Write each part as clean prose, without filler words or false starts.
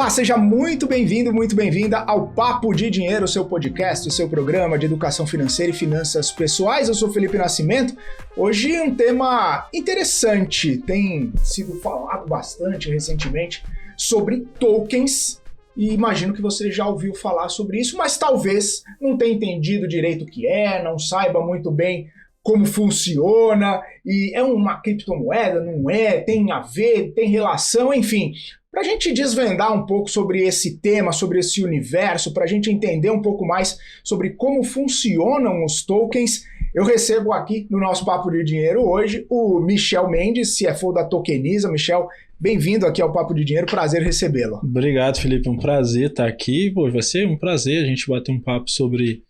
Olá, seja muito bem-vindo, muito bem-vinda ao Papo de Dinheiro, seu podcast, seu programa de educação financeira e finanças pessoais. Eu sou Felipe Nascimento. Hoje um tema interessante, tem sido falado bastante recentemente sobre tokens e imagino que você já ouviu falar sobre isso, mas talvez não tenha entendido direito o que é, não saiba muito bem como funciona, e é uma criptomoeda, não é, tem a ver, tem relação, enfim. Para a gente desvendar um pouco sobre esse tema, sobre esse universo, para a gente entender um pouco mais sobre como funcionam os tokens, eu recebo aqui no nosso Papo de Dinheiro hoje o Michel Mendes, CFO da Tokeniza. Michel, bem-vindo aqui ao Papo de Dinheiro, prazer recebê-lo. Obrigado, Felipe, um prazer estar aqui. Pô, vai ser um prazer a gente bater um papo sobre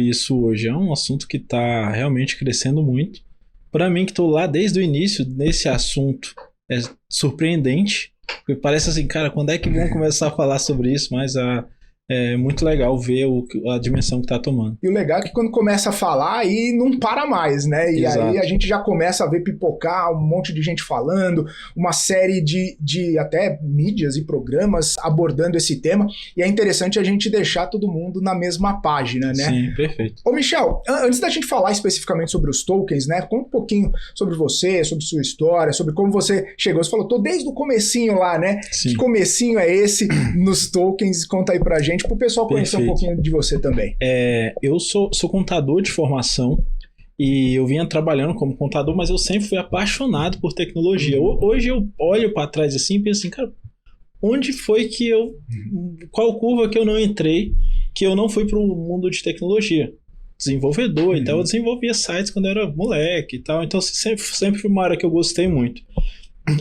isso hoje. É um assunto que está realmente crescendo muito. Para mim, que estou lá desde o início nesse assunto, é surpreendente. Porque parece assim, cara, quando é que vão começar a falar sobre isso? Mas é muito legal ver a dimensão que está tomando. E o legal é que quando começa a falar, aí não para mais, né? E Exato. Aí a gente já começa a ver pipocar um monte de gente falando, uma série de até mídias e programas abordando esse tema. E é interessante a gente deixar todo mundo na mesma página, né? Sim, perfeito. Ô Michel, antes da gente falar especificamente sobre os tokens, né? Conta um pouquinho sobre você, sobre sua história, sobre como você chegou. Você falou, tô desde o comecinho lá, né? Sim. Que comecinho é esse nos tokens? Conta aí pra gente, pro pessoal conhecer um pouquinho de você também. Eu sou contador de formação e eu vinha trabalhando como contador, mas eu sempre fui apaixonado por tecnologia. Hoje eu olho para trás assim e penso assim, cara, onde foi que qual curva que eu não entrei, que eu não fui para o mundo de tecnologia? Desenvolvedor e tal, eu desenvolvia sites quando eu era moleque e tal, então sempre foi uma área que eu gostei muito.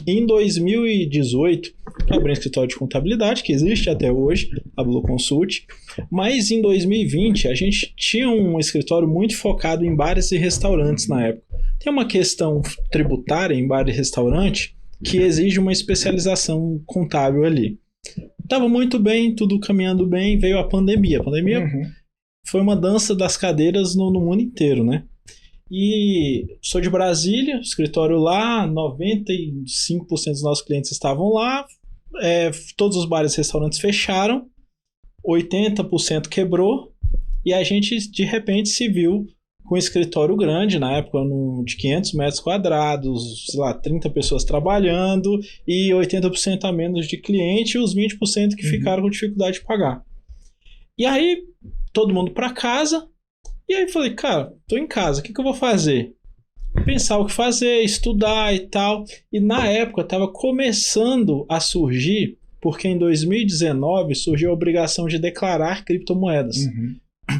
Em 2018, abri um escritório de contabilidade, que existe até hoje, a Blue Consult, mas em 2020 a gente tinha um escritório muito focado em bares e restaurantes na época. Tem uma questão tributária em bar e restaurante que exige uma especialização contábil ali. Estava muito bem, tudo caminhando bem, veio a pandemia. A pandemia foi uma dança das cadeiras no mundo inteiro, né? E sou de Brasília, escritório lá, 95% dos nossos clientes estavam lá, todos os bares e restaurantes fecharam, 80% quebrou, e a gente de repente se viu com um escritório grande, na época de 500 metros quadrados, sei lá, 30 pessoas trabalhando e 80% a menos de cliente e os 20% que ficaram com dificuldade de pagar. E aí, todo mundo para casa. E aí eu falei, cara, tô em casa, o que eu vou fazer? Pensar o que fazer, estudar e tal. E na época estava começando a surgir, porque em 2019 surgiu a obrigação de declarar criptomoedas.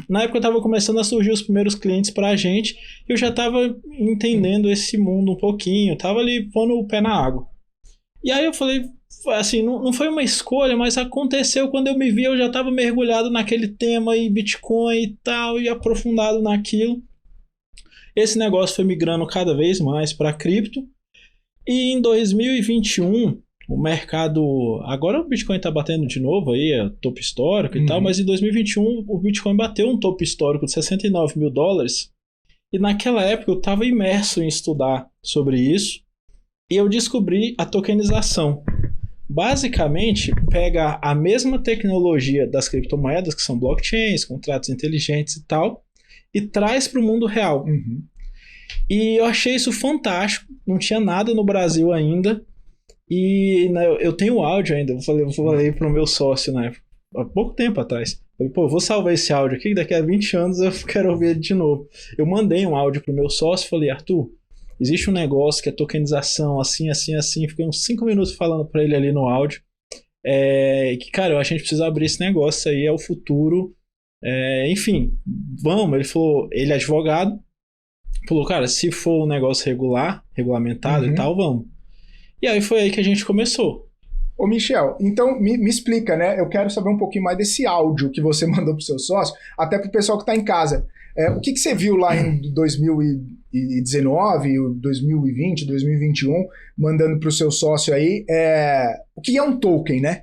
Na época estava começando a surgir os primeiros clientes pra gente, e eu já estava entendendo esse mundo um pouquinho, estava ali pondo o pé na água. E aí eu falei, assim, não foi uma escolha, mas aconteceu quando eu me vi, eu já estava mergulhado naquele tema e Bitcoin e tal, e aprofundado naquilo. Esse negócio foi migrando cada vez mais para cripto. E em 2021, o mercado... Agora o Bitcoin está batendo de novo aí, é topo histórico e tal, mas em 2021 o Bitcoin bateu um topo histórico de $69 mil. E naquela época eu estava imerso em estudar sobre isso. E eu descobri a tokenização. Basicamente, pega a mesma tecnologia das criptomoedas, que são blockchains, contratos inteligentes e tal, e traz para o mundo real. E eu achei isso fantástico, não tinha nada no Brasil ainda, e eu tenho áudio ainda, eu falei para o meu sócio na época, há pouco tempo atrás. Eu falei, eu vou salvar esse áudio aqui, daqui a 20 anos eu quero ouvir ele de novo. Eu mandei um áudio para o meu sócio e falei, Arthur, existe um negócio que é tokenização, assim, assim, assim. Fiquei uns 5 minutos falando pra ele ali no áudio. Que, cara, eu acho que a gente precisa abrir esse negócio, isso aí é o futuro. Enfim, vamos. Ele falou, ele é advogado. Falou, cara, se for um negócio regulamentado e tal, vamos. E aí foi aí que a gente começou. Ô Michel, então me explica, né? Eu quero saber um pouquinho mais desse áudio que você mandou pro seu sócio, até pro pessoal que tá em casa. O que você viu lá em 2019, 2020, 2021, mandando para o seu sócio aí, o que é um token, né?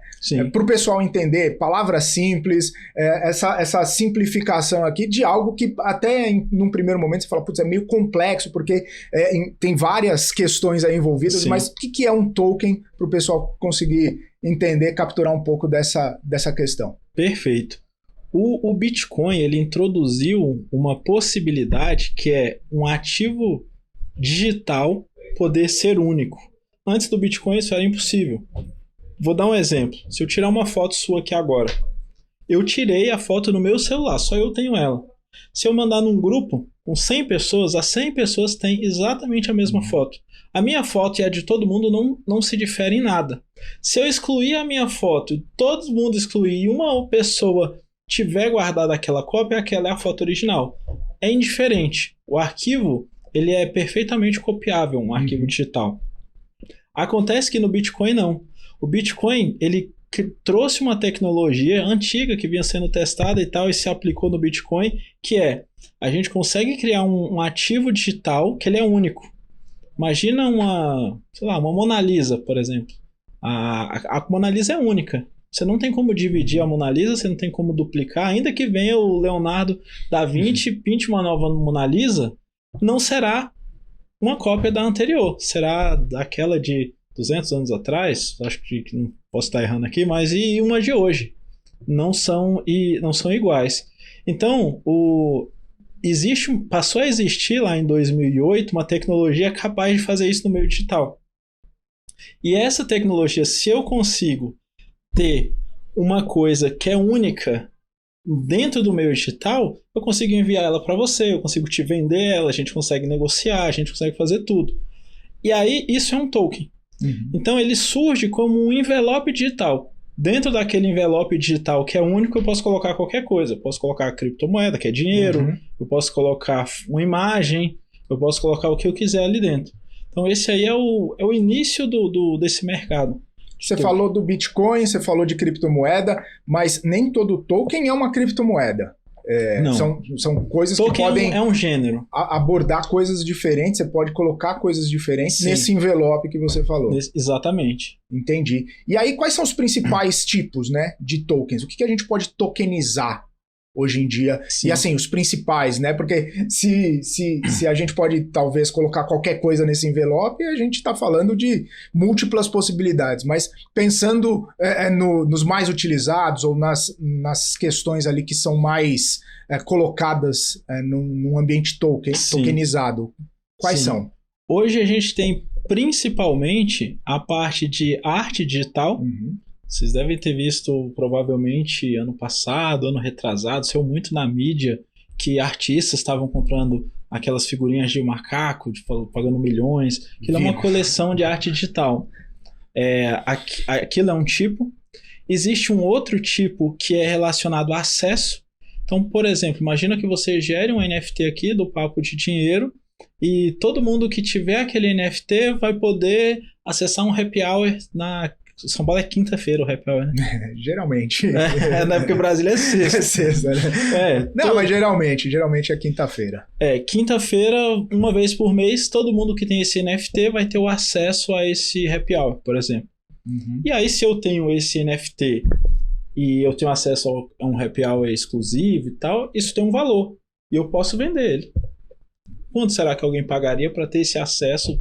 Para o pessoal entender, palavras simples, essa simplificação aqui de algo que até num primeiro momento você fala, putz, é meio complexo, porque tem várias questões aí envolvidas, mas o que é um token para o pessoal conseguir entender, capturar um pouco dessa questão. Perfeito. O Bitcoin, ele introduziu uma possibilidade que é um ativo digital poder ser único. Antes do Bitcoin isso era impossível. Vou dar um exemplo. Se eu tirar uma foto sua aqui agora, eu tirei a foto no meu celular, só eu tenho ela. Se eu mandar num grupo com 100 pessoas, as 100 pessoas têm exatamente a mesma foto. A minha foto e a de todo mundo não se diferem em nada. Se eu excluir a minha foto e todo mundo excluir e uma pessoa tiver guardado aquela cópia, aquela é a foto original. É indiferente. O arquivo, ele é perfeitamente copiável, um arquivo digital. Acontece que no Bitcoin não. O Bitcoin, ele trouxe uma tecnologia antiga que vinha sendo testada e tal, e se aplicou no Bitcoin, que é, a gente consegue criar um ativo digital que ele é único. Imagina uma Mona Lisa, por exemplo. A Mona Lisa é única. Você não tem como dividir a Mona Lisa, você não tem como duplicar, ainda que venha o Leonardo da Vinci e pinte uma nova Mona Lisa, não será uma cópia da anterior, será daquela de 200 anos atrás, acho que não posso estar errando aqui, mas e uma de hoje. Não são iguais. Então, passou a existir lá em 2008 uma tecnologia capaz de fazer isso no meio digital. E essa tecnologia, se eu consigo ter uma coisa que é única dentro do meio digital, eu consigo enviar ela para você, eu consigo te vender ela, a gente consegue negociar, a gente consegue fazer tudo. E aí, isso é um token. Então ele surge como um envelope digital. Dentro daquele envelope digital que é único, eu posso colocar qualquer coisa. Eu posso colocar criptomoeda, que é dinheiro, eu posso colocar uma imagem, eu posso colocar o que eu quiser ali dentro. Então esse aí é o início desse mercado. Você falou do Bitcoin, você falou de criptomoeda, mas nem todo token é uma criptomoeda. São coisas token que podem é um gênero. Abordar coisas diferentes, você pode colocar coisas diferentes nesse envelope que você falou. Exatamente. Entendi. E aí, quais são os principais tipos, né, de tokens? O que a gente pode tokenizar hoje em dia? Sim. E assim, os principais, né? Porque se a gente pode talvez colocar qualquer coisa nesse envelope, a gente está falando de múltiplas possibilidades. Mas pensando nos mais utilizados ou nas questões ali que são mais colocadas num ambiente tokenizado, quais são? Hoje a gente tem principalmente a parte de arte digital. Vocês devem ter visto, provavelmente, ano passado, ano retrasado, saiu muito na mídia que artistas estavam comprando aquelas figurinhas de macaco, pagando milhões. Aquilo é uma coleção de arte digital. Aquilo é um tipo. Existe um outro tipo que é relacionado a acesso. Então, por exemplo, imagina que você gere um NFT aqui do Papo de Dinheiro e todo mundo que tiver aquele NFT vai poder acessar um happy hour na... São Paulo é quinta-feira o happy hour, né? Geralmente. Não é porque o Brasil é sexta. É sexta, né? Mas geralmente é quinta-feira. Quinta-feira, uma vez por mês, todo mundo que tem esse NFT vai ter o acesso a esse happy hour, por exemplo. E aí, se eu tenho esse NFT e eu tenho acesso a um happy hour exclusivo e tal, isso tem um valor. E eu posso vender ele. Quanto será que alguém pagaria para ter esse acesso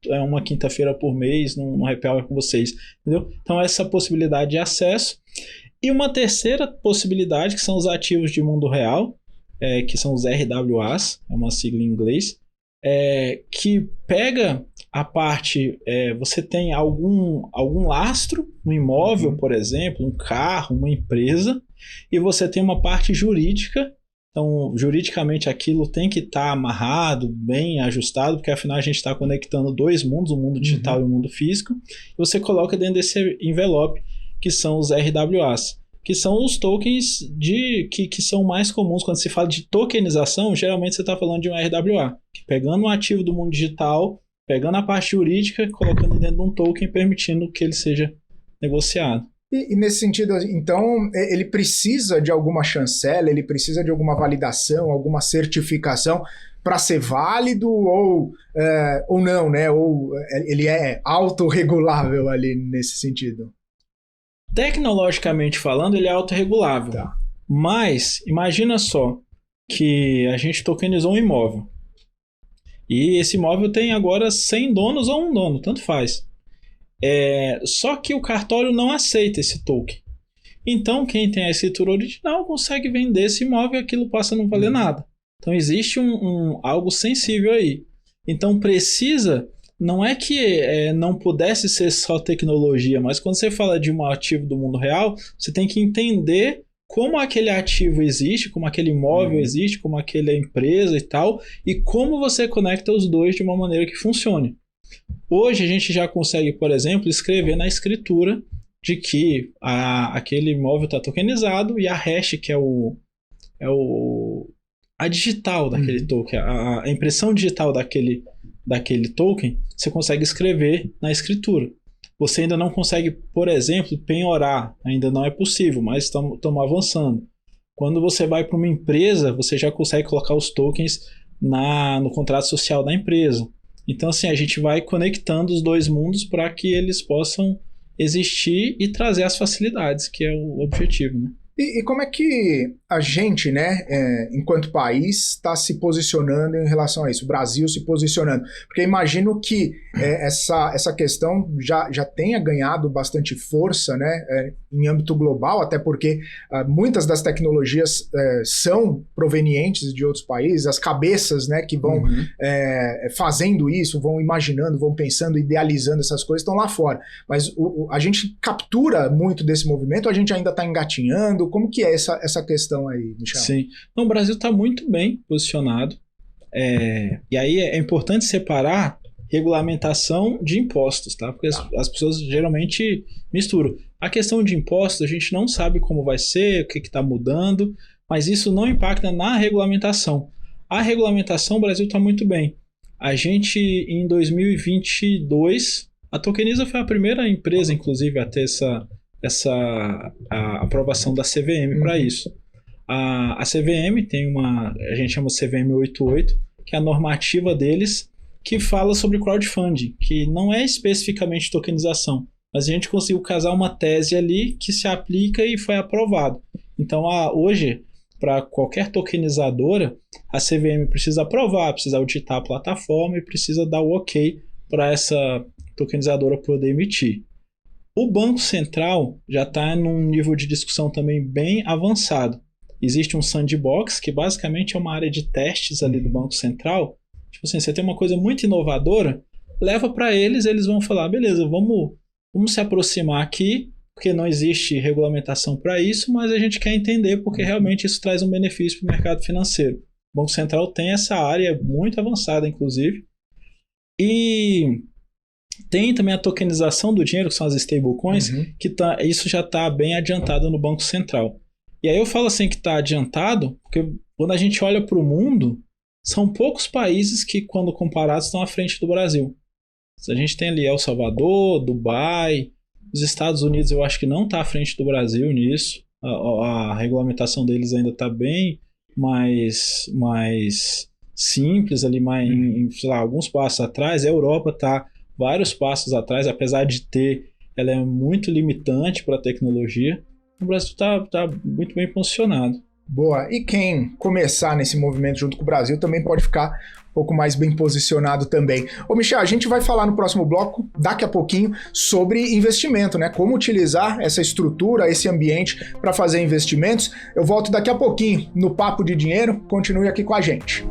uma quinta-feira por mês num happy hour com vocês, entendeu? Então essa possibilidade de acesso. E uma terceira possibilidade, que são os ativos de mundo real, que são os RWAs, é uma sigla em inglês, que pega a parte, você tem algum lastro, um imóvel, por exemplo, um carro, uma empresa, e você tem uma parte jurídica. Então, juridicamente, aquilo tem que estar amarrado, bem ajustado, porque afinal a gente está conectando dois mundos, o mundo digital e o mundo físico, e você coloca dentro desse envelope, que são os RWAs, que são os tokens que são mais comuns. Quando se fala de tokenização, geralmente você está falando de um RWA, que pegando um ativo do mundo digital, pegando a parte jurídica, colocando dentro de um token, permitindo que ele seja negociado. E nesse sentido, então, ele precisa de alguma chancela, ele precisa de alguma validação, alguma certificação para ser válido ou não, né? Ou ele é autorregulável ali nesse sentido? Tecnologicamente falando, ele é autorregulável. Tá. Mas, imagina só que a gente tokenizou um imóvel. E esse imóvel tem agora 100 donos ou um dono, tanto faz. Só que o cartório não aceita esse token. Então, quem tem a escritura original consegue vender esse imóvel e aquilo passa a não valer nada. Então, existe algo sensível aí. Então, não é que não pudesse ser só tecnologia, mas quando você fala de um ativo do mundo real, você tem que entender como aquele ativo existe, como aquele imóvel existe, como aquela empresa e tal, e como você conecta os dois de uma maneira que funcione. Hoje a gente já consegue, por exemplo, escrever na escritura de que aquele imóvel está tokenizado e a hash, que é a digital daquele token, a impressão digital daquele token, você consegue escrever na escritura. Você ainda não consegue, por exemplo, penhorar, ainda não é possível, mas estamos avançando. Quando você vai para uma empresa, você já consegue colocar os tokens no contrato social da empresa. Então, assim, a gente vai conectando os dois mundos para que eles possam existir e trazer as facilidades, que é o objetivo, né? E como é que a gente, né, enquanto país, está se posicionando em relação a isso? O Brasil se posicionando. Porque imagino que essa questão já tenha ganhado bastante força, né, em âmbito global, até porque muitas das tecnologias são provenientes de outros países, as cabeças, né, que vão fazendo isso, vão imaginando, vão pensando, idealizando essas coisas, estão lá fora. Mas a gente captura muito desse movimento, a gente ainda está engatinhando. Como que é essa questão aí, Michel? Sim. Então, o Brasil está muito bem posicionado. E aí é importante separar regulamentação de impostos, tá? Porque as pessoas geralmente misturam. A questão de impostos, a gente não sabe como vai ser, o que está mudando, mas isso não impacta na regulamentação. A regulamentação, o Brasil está muito bem. A gente, em 2022, a Tokeniza foi a primeira empresa, inclusive, a ter a aprovação da CVM para isso. A CVM tem a gente chama CVM 88, que é a normativa deles, que fala sobre crowdfunding, que não é especificamente tokenização, mas a gente conseguiu casar uma tese ali que se aplica e foi aprovado. Então, hoje, para qualquer tokenizadora, a CVM precisa aprovar, precisa auditar a plataforma e precisa dar o ok para essa tokenizadora poder emitir. O Banco Central já está num nível de discussão também bem avançado. Existe um sandbox, que basicamente é uma área de testes ali do Banco Central. Tipo assim, você tem uma coisa muito inovadora, leva para eles vão falar, beleza, vamos se aproximar aqui, porque não existe regulamentação para isso, mas a gente quer entender porque realmente isso traz um benefício para o mercado financeiro. O Banco Central tem essa área muito avançada, inclusive. E tem também a tokenização do dinheiro, que são as stablecoins, que isso já está bem adiantado no Banco Central. E aí eu falo assim que está adiantado, porque quando a gente olha para o mundo, são poucos países que, quando comparados, estão à frente do Brasil. A gente tem ali El Salvador, Dubai, os Estados Unidos eu acho que não está à frente do Brasil nisso. A regulamentação deles ainda está bem mais simples, ali em sei lá, alguns passos atrás. A Europa está vários passos atrás, apesar de ela é muito limitante para a tecnologia. O Brasil está muito bem posicionado. Boa. E quem começar nesse movimento junto com o Brasil também pode ficar um pouco mais bem posicionado também. Ô, Michel, a gente vai falar no próximo bloco, daqui a pouquinho, sobre investimento, né? Como utilizar essa estrutura, esse ambiente para fazer investimentos. Eu volto daqui a pouquinho no Papo de Dinheiro. Continue aqui com a gente.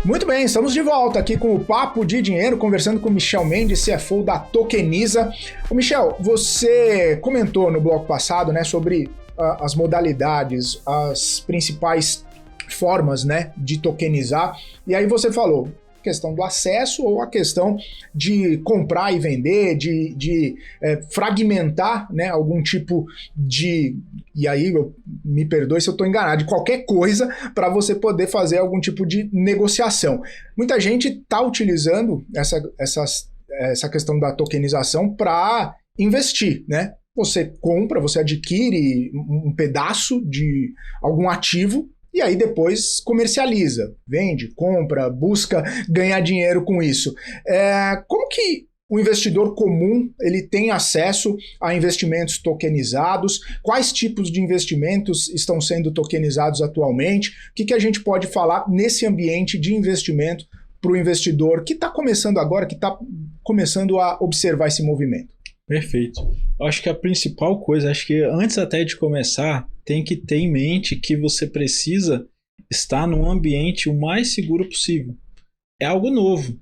Muito bem, estamos de volta aqui com o Papo de Dinheiro, conversando com o Michel Mendes, CFO da Tokeniza. Ô Michel, você comentou no bloco passado, né, sobre as modalidades, as principais formas, né, de tokenizar, e aí você falou questão do acesso ou a questão de comprar e vender, de fragmentar, né, algum tipo de, e aí me perdoe se eu estou enganado, de qualquer coisa para você poder fazer algum tipo de negociação. Muita gente está utilizando essa questão da tokenização para investir, né? Você compra, você adquire um pedaço de algum ativo, e aí depois comercializa, vende, compra, busca ganhar dinheiro com isso. Como que o investidor comum ele tem acesso a investimentos tokenizados? Quais tipos de investimentos estão sendo tokenizados atualmente? O que a gente pode falar nesse ambiente de investimento para o investidor que está começando agora, que está começando a observar esse movimento? Perfeito. Eu acho que a principal coisa, acho que antes até de começar, tem que ter em mente que você precisa estar num ambiente o mais seguro possível. É algo novo.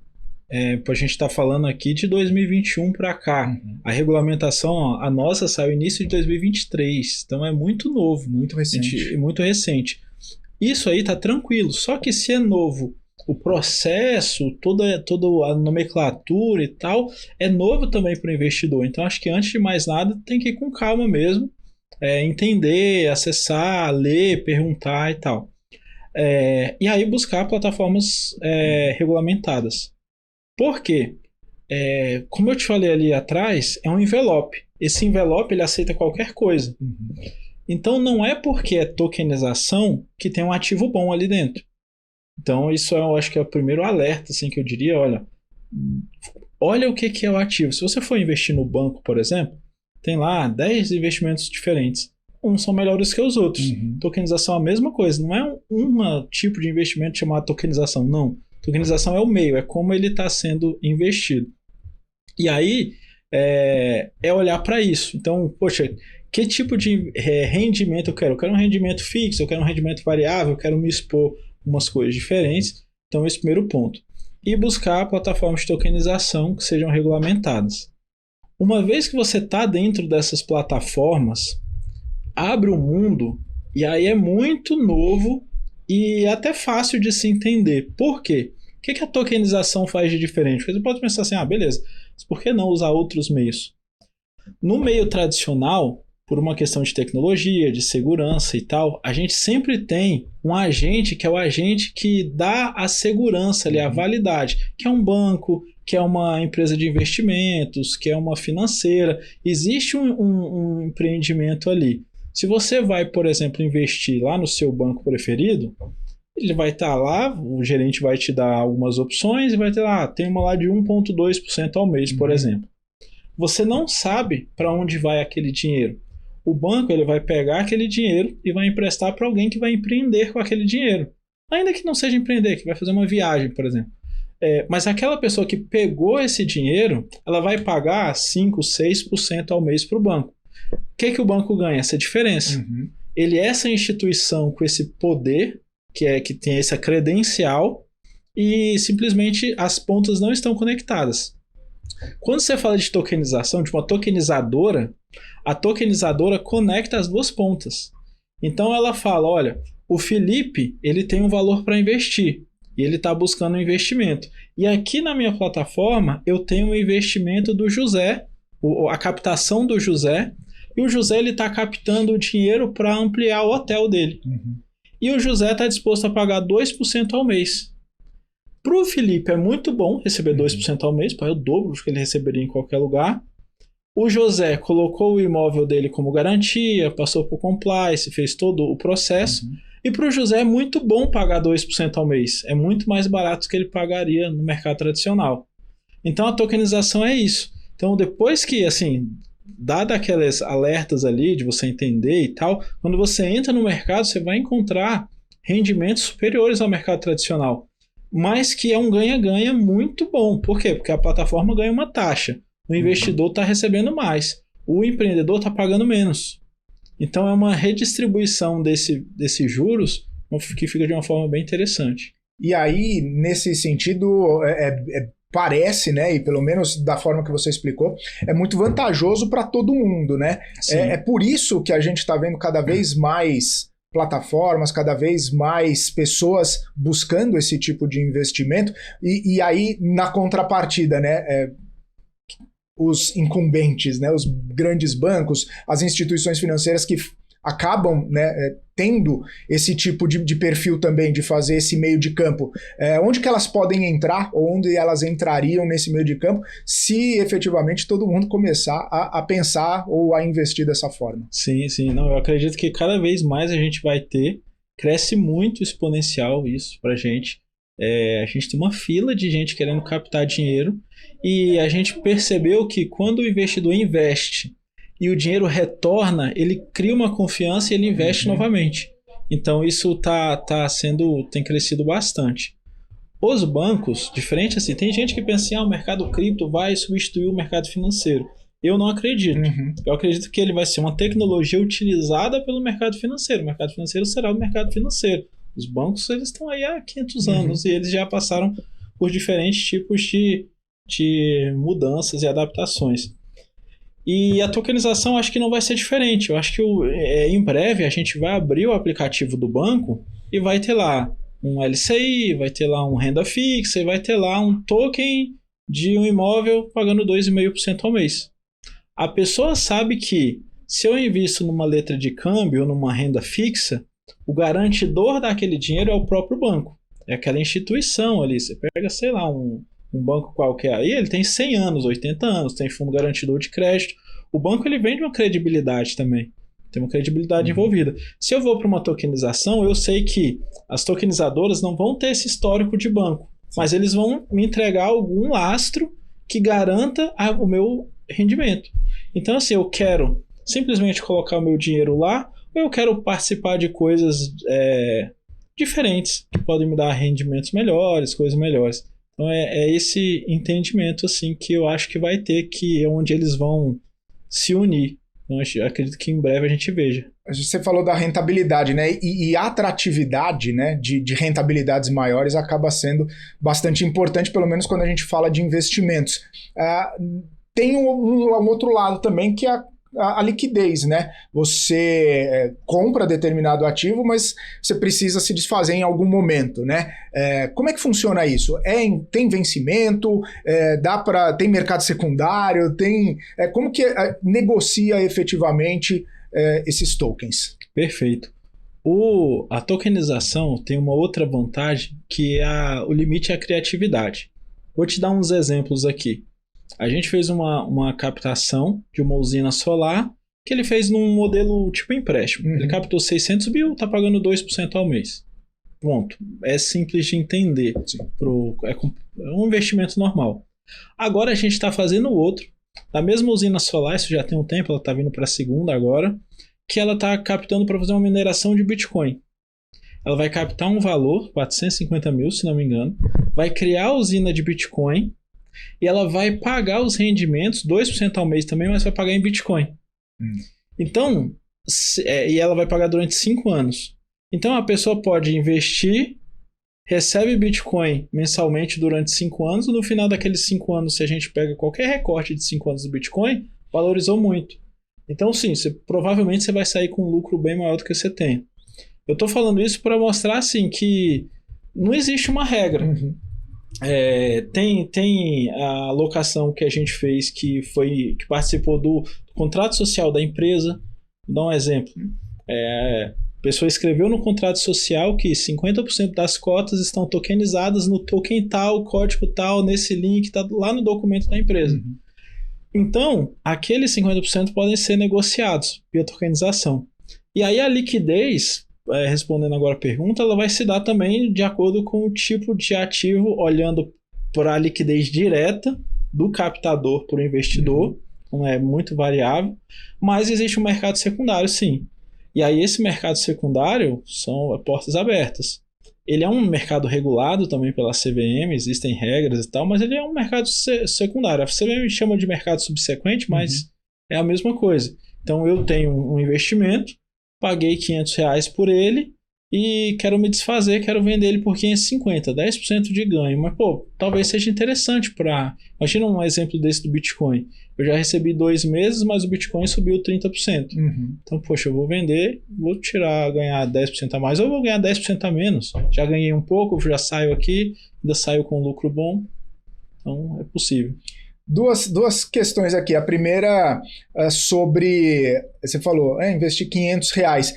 A gente está falando aqui de 2021 para cá. A regulamentação, a nossa saiu início de 2023, então é muito novo. Muito recente. Muito recente. Isso aí está tranquilo, só que se é novo, o processo, toda a nomenclatura e tal, é novo também para o investidor. Então acho que antes de mais nada tem que ir com calma mesmo, entender, acessar, ler, perguntar e tal. E aí buscar plataformas regulamentadas. Por quê? Como eu te falei ali atrás, é um envelope. Esse envelope ele aceita qualquer coisa. Então não é porque é tokenização que tem um ativo bom ali dentro. Então isso eu acho que é o primeiro alerta assim, que eu diria, olha o que é o ativo. Se você for investir no banco, por exemplo, tem lá 10 investimentos diferentes. Uns são melhores que os outros. Tokenização é a mesma coisa. Não é um tipo de investimento chamado tokenização, não. Tokenização é o meio, é como ele está sendo investido. E aí, é olhar para isso. Então, poxa, que tipo de rendimento eu quero? Eu quero um rendimento fixo, eu quero um rendimento variável, eu quero me expor umas coisas diferentes. Então, esse é o primeiro ponto. E buscar plataformas de tokenização que sejam regulamentadas. Uma vez que você está dentro dessas plataformas, abre o mundo e aí é muito novo e até fácil de se entender. Por quê? O que a tokenização faz de diferente? Porque você pode pensar assim, beleza, mas por que não usar outros meios? No meio tradicional, por uma questão de tecnologia, de segurança e tal, a gente sempre tem um agente que é o agente que dá a segurança ali, a validade, que é um banco, que é uma empresa de investimentos, que é uma financeira. Existe um empreendimento ali. Se você vai, por exemplo, investir lá no seu banco preferido, ele vai estar lá, o gerente vai te dar algumas opções e vai ter lá, tem uma lá de 1,2% ao mês, por exemplo. Você não sabe para onde vai aquele dinheiro. O banco ele vai pegar aquele dinheiro e vai emprestar para alguém que vai empreender com aquele dinheiro. Ainda que não seja empreender, que vai fazer uma viagem, por exemplo. Mas aquela pessoa que pegou esse dinheiro, ela vai pagar 5%, 6% ao mês para o banco. O que o banco ganha? Essa diferença. Ele é essa instituição com esse poder, que tem essa credencial, e simplesmente as pontas não estão conectadas. Quando você fala de tokenização, de uma tokenizadora, a tokenizadora conecta as duas pontas. Então ela fala, olha, o Felipe ele tem um valor para investir e ele está buscando um investimento. E aqui na minha plataforma eu tenho um investimento do José, a captação do José, e o José está captando o dinheiro para ampliar o hotel dele. E o José está disposto a pagar 2% ao mês. Para o Felipe é muito bom receber 2% ao mês, é o dobro do que ele receberia em qualquer lugar. O José colocou o imóvel dele como garantia, passou por compliance, fez todo o processo. E para o José é muito bom pagar 2% ao mês. É muito mais barato do que ele pagaria no mercado tradicional. Então a tokenização é isso. Então depois que, assim, dada aquelas alertas ali de você entender e tal, quando você entra no mercado, você vai encontrar rendimentos superiores ao mercado tradicional. Mas que é um ganha-ganha muito bom. Por quê? Porque a plataforma ganha uma taxa. O investidor está recebendo mais. O empreendedor está pagando menos. Então é uma redistribuição desses juros que fica de uma forma bem interessante. E aí, nesse sentido, parece, né, e pelo menos da forma que você explicou, é muito vantajoso para todo mundo, né? É por isso que a gente está vendo cada vez mais plataformas, cada vez mais pessoas buscando esse tipo de investimento, e aí, na contrapartida, né, os incumbentes, né, os grandes bancos, as instituições financeiras que acabam, né, tendo esse tipo de perfil também, de fazer esse meio de campo. Onde que elas podem entrar, ou onde elas entrariam nesse meio de campo, se efetivamente todo mundo começar a pensar ou a investir dessa forma? Sim, não, eu acredito que cada vez mais a gente vai ter, cresce muito exponencial isso pra gente. A gente tem uma fila de gente querendo captar dinheiro e a gente percebeu que quando o investidor investe e o dinheiro retorna, ele cria uma confiança e ele investe novamente. Então isso tem crescido bastante. Os bancos, diferente assim, tem gente que pensa assim, o mercado cripto vai substituir o mercado financeiro. Eu não acredito. Eu acredito que ele vai ser uma tecnologia utilizada pelo mercado financeiro. O mercado financeiro será o mercado financeiro. Os bancos, eles estão aí há 500 anos e eles já passaram por diferentes tipos de mudanças e adaptações. E a tokenização acho que não vai ser diferente. Eu acho que em breve a gente vai abrir o aplicativo do banco e vai ter lá um LCI, vai ter lá um renda fixa e vai ter lá um token de um imóvel pagando 2,5% ao mês. A pessoa sabe que se eu invisto numa letra de câmbio ou numa renda fixa, o garantidor daquele dinheiro é o próprio banco. É aquela instituição ali. Você pega, sei lá, um banco qualquer aí, ele tem 100 anos, 80 anos, tem fundo garantidor de crédito. O banco ele vende uma credibilidade também. Tem uma credibilidade envolvida. Se eu vou para uma tokenização, eu sei que as tokenizadoras não vão ter esse histórico de banco, mas eles vão me entregar algum lastro que garanta o meu rendimento. Então, assim, eu quero simplesmente colocar o meu dinheiro lá, ou eu quero participar de coisas diferentes, que podem me dar rendimentos melhores, coisas melhores. Então, é esse entendimento, assim, que eu acho que vai ter, que é onde eles vão se unir. Então, eu acredito que em breve a gente veja. Você falou da rentabilidade, né? E a atratividade, né, de rentabilidades maiores acaba sendo bastante importante, pelo menos quando a gente fala de investimentos. Tem um outro lado também, que é a liquidez, né? Você compra determinado ativo, mas você precisa se desfazer em algum momento, né? Como é que funciona isso? Tem vencimento? Tem mercado secundário? Como que negocia efetivamente esses tokens? Perfeito. A tokenização tem uma outra vantagem, que o limite é a criatividade. Vou te dar uns exemplos aqui. A gente fez uma captação de uma usina solar que ele fez num modelo tipo empréstimo. Ele captou 600 mil, está pagando 2% ao mês. Pronto. É simples de entender. É um investimento normal. Agora a gente está fazendo outro. Da mesma usina solar, isso já tem um tempo, ela está vindo para a segunda agora, que ela está captando para fazer uma mineração de Bitcoin. Ela vai captar um valor, 450 mil, se não me engano, vai criar a usina de Bitcoin, e ela vai pagar os rendimentos, 2% ao mês também, mas vai pagar em Bitcoin. Então, e ela vai pagar durante 5 anos. Então, a pessoa pode investir, recebe Bitcoin mensalmente durante 5 anos, e no final daqueles 5 anos, se a gente pega qualquer recorte de 5 anos do Bitcoin, valorizou muito. Então, sim, provavelmente você vai sair com um lucro bem maior do que você tem. Eu estou falando isso para mostrar, assim, que não existe uma regra. Tem a alocação que a gente fez que participou do contrato social da empresa. Vou dar um exemplo. A pessoa escreveu no contrato social que 50% das cotas estão tokenizadas no token tal, código tal, nesse link, está lá no documento da empresa. Então, aqueles 50% podem ser negociados via tokenização. E aí a liquidez, respondendo agora a pergunta, ela vai se dar também de acordo com o tipo de ativo, olhando para a liquidez direta do captador para o investidor, não é muito variável, mas existe um mercado secundário, sim. E aí esse mercado secundário são portas abertas. Ele é um mercado regulado também pela CVM, existem regras e tal, mas ele é um mercado secundário. A CVM chama de mercado subsequente, mas é a mesma coisa. Então eu tenho um investimento, paguei R$500 por ele e quero me desfazer, quero vender ele por 550, 10% de ganho. Mas, talvez seja interessante para... Imagina um exemplo desse do Bitcoin. Eu já recebi 2 meses, mas o Bitcoin subiu 30%. Então, poxa, eu vou vender, vou ganhar 10% a mais, ou vou ganhar 10% a menos. Já ganhei um pouco, já saio aqui, ainda saio com um lucro bom. Então, é possível. Duas questões aqui. A primeira sobre... Você falou, investir R$500.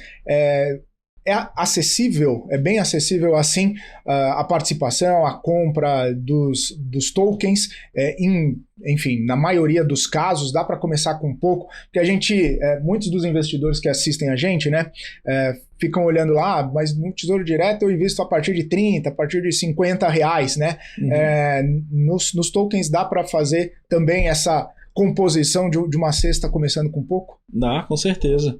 é acessível, é bem acessível assim a participação, a compra dos tokens, enfim, na maioria dos casos, dá para começar com pouco, porque a gente, muitos dos investidores que assistem a gente, né, ficam olhando lá, mas no Tesouro Direto eu invisto a partir de 30, a partir de 50 reais, né? Nos tokens dá para fazer também essa composição de uma cesta começando com pouco? Dá, com certeza.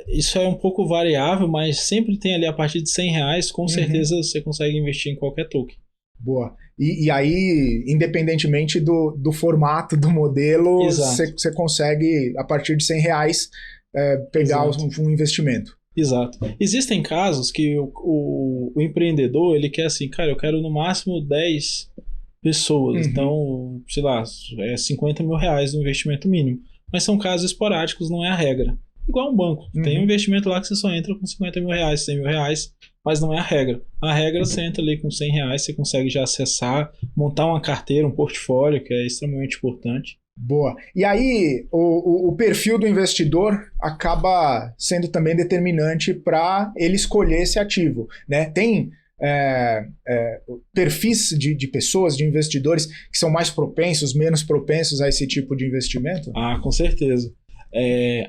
Isso é um pouco variável, mas sempre tem ali a partir de 100 reais, com certeza você consegue investir em qualquer token. Boa. E aí, independentemente do formato, do modelo, você consegue, a partir de 100 reais, pegar um investimento. Exato. Existem casos que o empreendedor, ele quer assim, cara, eu quero no máximo 10 pessoas, então, sei lá, 50 mil reais no investimento mínimo. Mas são casos esporádicos, não é a regra. Igual um banco. Tem um investimento lá que você só entra com 50 mil reais, 100 mil reais, mas não é a regra. A regra, você entra ali com 100 reais, você consegue já acessar, montar uma carteira, um portfólio, que é extremamente importante. Boa. E aí, o perfil do investidor acaba sendo também determinante para ele escolher esse ativo, né? Tem perfis de pessoas, de investidores que são mais propensos, menos propensos a esse tipo de investimento? Ah, com certeza.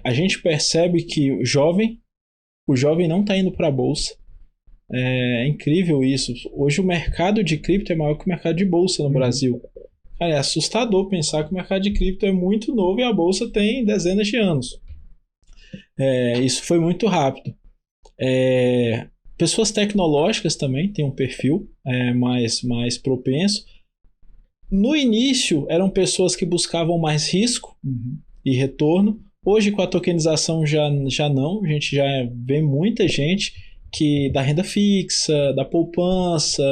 A gente percebe que o jovem não está indo para a bolsa. É incrível isso. Hoje o mercado de cripto é maior que o mercado de bolsa no Brasil. Cara, é assustador pensar que o mercado de cripto é muito novo e a bolsa tem dezenas de anos. Isso foi muito rápido. Pessoas tecnológicas também têm um perfil mais propenso. No início, eram pessoas que buscavam mais risco e retorno. Hoje, com a tokenização, já não. A gente já vê muita gente da renda fixa, da poupança,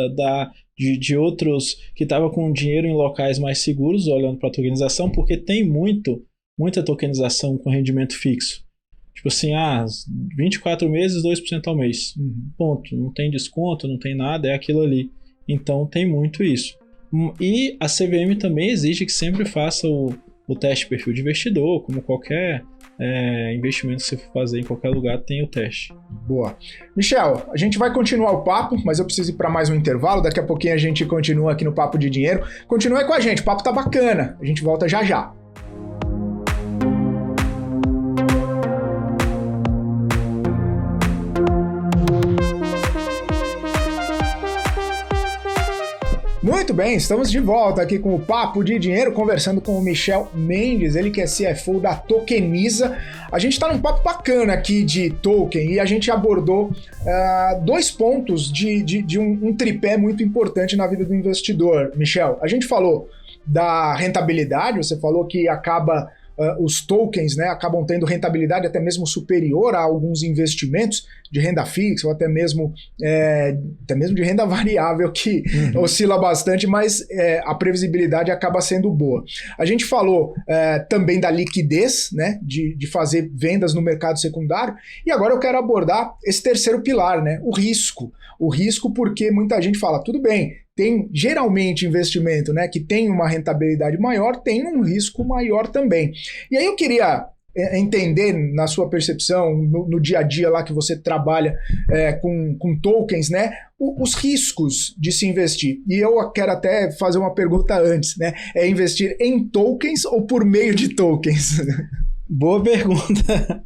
de outros que estavam com dinheiro em locais mais seguros, olhando para a tokenização, porque tem muita tokenização com rendimento fixo. Tipo assim, 24 meses, 2% ao mês. Ponto. Não tem desconto, não tem nada, é aquilo ali. Então tem muito isso. E a CVM também exige que sempre faça o teste de perfil de investidor, como qualquer investimento que você for fazer em qualquer lugar, tem o teste. Boa. Michel, a gente vai continuar o papo, mas eu preciso ir para mais um intervalo. Daqui a pouquinho a gente continua aqui no Papo de Dinheiro. Continue aí com a gente, o papo tá bacana. A gente volta já já. Muito bem, estamos de volta aqui com o Papo de Dinheiro, conversando com o Michel Mendes, ele que é CFO da Tokeniza. A gente está num papo bacana aqui de token e a gente abordou dois pontos de um tripé muito importante na vida do investidor. Michel, a gente falou da rentabilidade, você falou que os tokens, né, acabam tendo rentabilidade até mesmo superior a alguns investimentos de renda fixa ou até mesmo de renda variável que oscila bastante, mas a previsibilidade acaba sendo boa. A gente falou também da liquidez, né, de fazer vendas no mercado secundário, e agora eu quero abordar esse terceiro pilar, né, o risco. O risco porque muita gente fala, tudo bem, tem geralmente investimento, né, que tem uma rentabilidade maior, tem um risco maior também. E aí eu queria entender, na sua percepção, no dia a dia lá que você trabalha com tokens, né, os riscos de se investir. E eu quero até fazer uma pergunta antes, né, é investir em tokens ou por meio de tokens? Boa pergunta.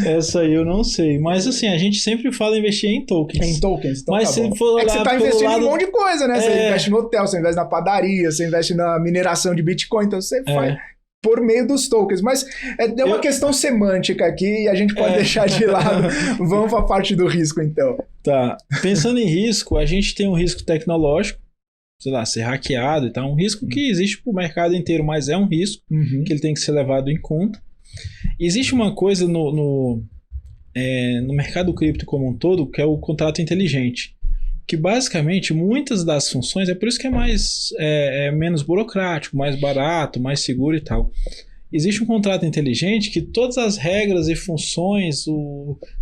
Essa aí eu não sei. Mas assim, a gente sempre fala em investir em tokens. Em tokens, então mas tá se bom. for olhar que você tá investindo em um monte de coisa, né? Você investe no hotel, você investe na padaria, você investe na mineração de Bitcoin, então você faz por meio dos tokens. Mas é uma questão semântica aqui e a gente pode deixar de lado. Vamos para a parte do risco, então. Tá. Pensando em risco, a gente tem um risco tecnológico, sei lá, ser hackeado e tal. Um risco que existe para o mercado inteiro, mas é um risco que ele tem que ser levado em conta. Existe uma coisa no mercado cripto como um todo, que é o contrato inteligente, que basicamente muitas das funções, é por isso que é menos burocrático, mais barato, mais seguro e tal. Existe um contrato inteligente que todas as regras e funções,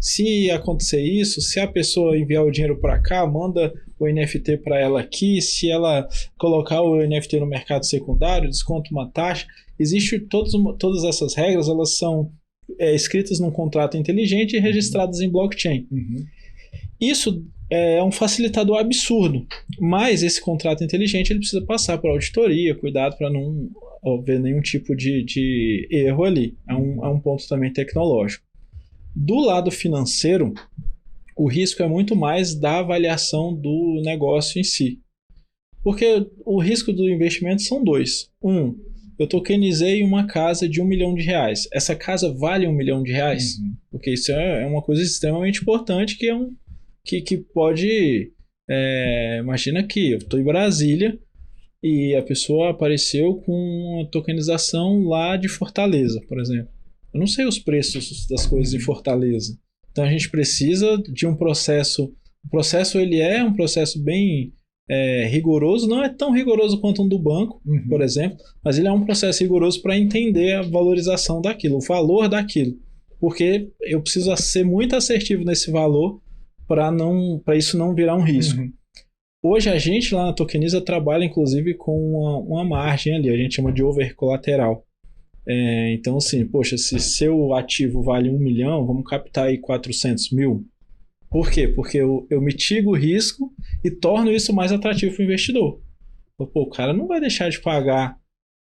se acontecer isso, se a pessoa enviar o dinheiro para cá, manda o NFT para ela aqui, se ela colocar o NFT no mercado secundário, desconta uma taxa. Existe todas essas regras, elas são escritas num contrato inteligente e registradas em blockchain. Isso é um facilitador absurdo, mas esse contrato inteligente ele precisa passar por auditoria, cuidado para não haver nenhum tipo de erro ali. É um ponto também tecnológico. Do lado financeiro, o risco é muito mais da avaliação do negócio em si. Porque o risco do investimento são dois. Eu tokenizei uma casa de R$1 milhão. Essa casa vale R$1 milhão? Porque isso é uma coisa extremamente importante que pode... imagina que eu estou em Brasília e a pessoa apareceu com a tokenização lá de Fortaleza, por exemplo. Eu não sei os preços das coisas em Fortaleza. Então a gente precisa de um processo. O processo ele é um processo bem rigoroso, não é tão rigoroso quanto um do banco, por exemplo, mas ele é um processo rigoroso para entender a valorização daquilo, o valor daquilo. Porque eu preciso ser muito assertivo nesse valor para isso não virar um risco. Hoje a gente lá na Tokeniza trabalha inclusive com uma margem ali, a gente chama de over colateral. Então assim, poxa, se seu ativo vale 1 milhão, vamos captar aí 400 mil. Por quê? Porque eu mitigo o risco e torno isso mais atrativo para o investidor. O cara não vai deixar de pagar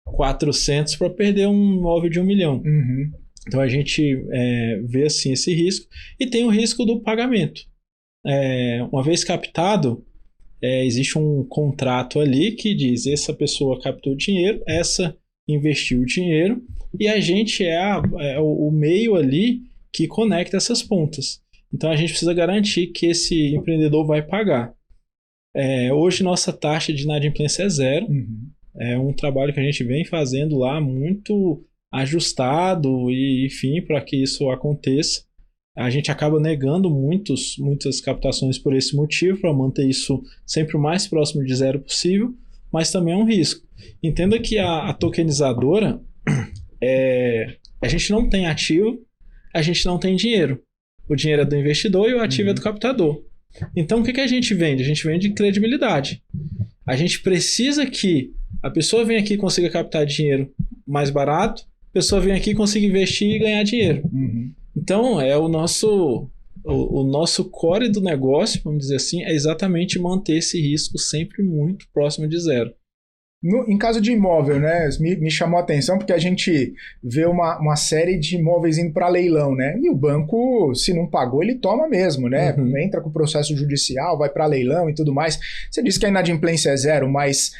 400 para perder um imóvel de 1 milhão. Então a gente vê assim esse risco e tem o risco do pagamento. Uma vez captado, existe um contrato ali que diz essa pessoa captou dinheiro, essa investiu o dinheiro e a gente é o meio ali que conecta essas pontas. Então a gente precisa garantir que esse empreendedor vai pagar. Hoje nossa taxa de inadimplência é 0. É um trabalho que a gente vem fazendo lá muito ajustado e enfim, para que isso aconteça. A gente acaba negando muitas captações por esse motivo, para manter isso sempre o mais próximo de 0 possível, mas também é um risco. Entenda que a tokenizadora, a gente não tem ativo, a gente não tem dinheiro. O dinheiro é do investidor e o ativo é do captador. Então o que a gente vende? A gente vende credibilidade. A gente precisa que a pessoa venha aqui e consiga captar dinheiro mais barato, a pessoa venha aqui e consiga investir e ganhar dinheiro. Então é o nosso core do negócio, vamos dizer assim, é exatamente manter esse risco sempre muito próximo de 0. Em caso de imóvel, né, me chamou a atenção porque a gente vê uma série de imóveis indo para leilão, né? E o banco, se não pagou, ele toma mesmo, né? Entra com o processo judicial, vai para leilão e tudo mais. Você disse que a inadimplência é 0, mas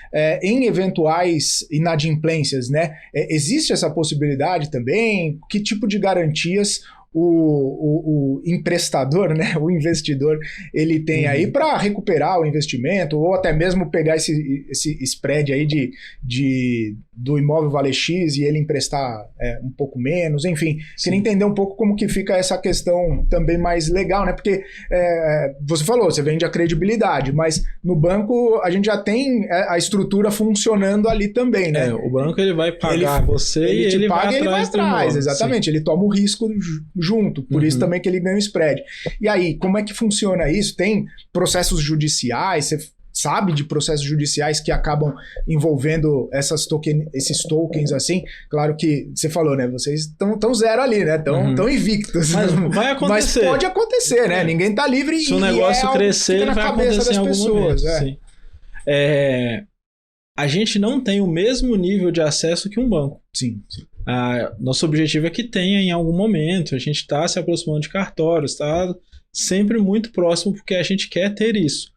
em eventuais inadimplências, né, existe essa possibilidade também? Que tipo de garantias o emprestador, né, o investidor, ele tem aí para recuperar o investimento ou até mesmo pegar esse spread aí do imóvel vale X e ele emprestar um pouco menos, enfim. Queria entender um pouco como que fica essa questão também mais legal, né, porque você falou, você vende a credibilidade, mas no banco a gente já tem a estrutura funcionando ali também, né? O banco ele vai pagar você e ele paga, vai ele vai atrás, exatamente, ele toma o risco junto, por isso também que ele ganha o spread. E aí, como é que funciona isso? Tem processos judiciais, você sabe de processos judiciais que acabam envolvendo esses tokens assim? Claro que você falou, né? Vocês estão 0 ali, né? Estão invictos. Mas vai acontecer. Mas pode acontecer, né? Ninguém tá livre se o negócio crescer, vai acontecer em algum momento. Sim. A gente não tem o mesmo nível de acesso que um banco. Sim. Nosso objetivo é que tenha em algum momento. A gente está se aproximando de cartórios, está sempre muito próximo porque a gente quer ter isso.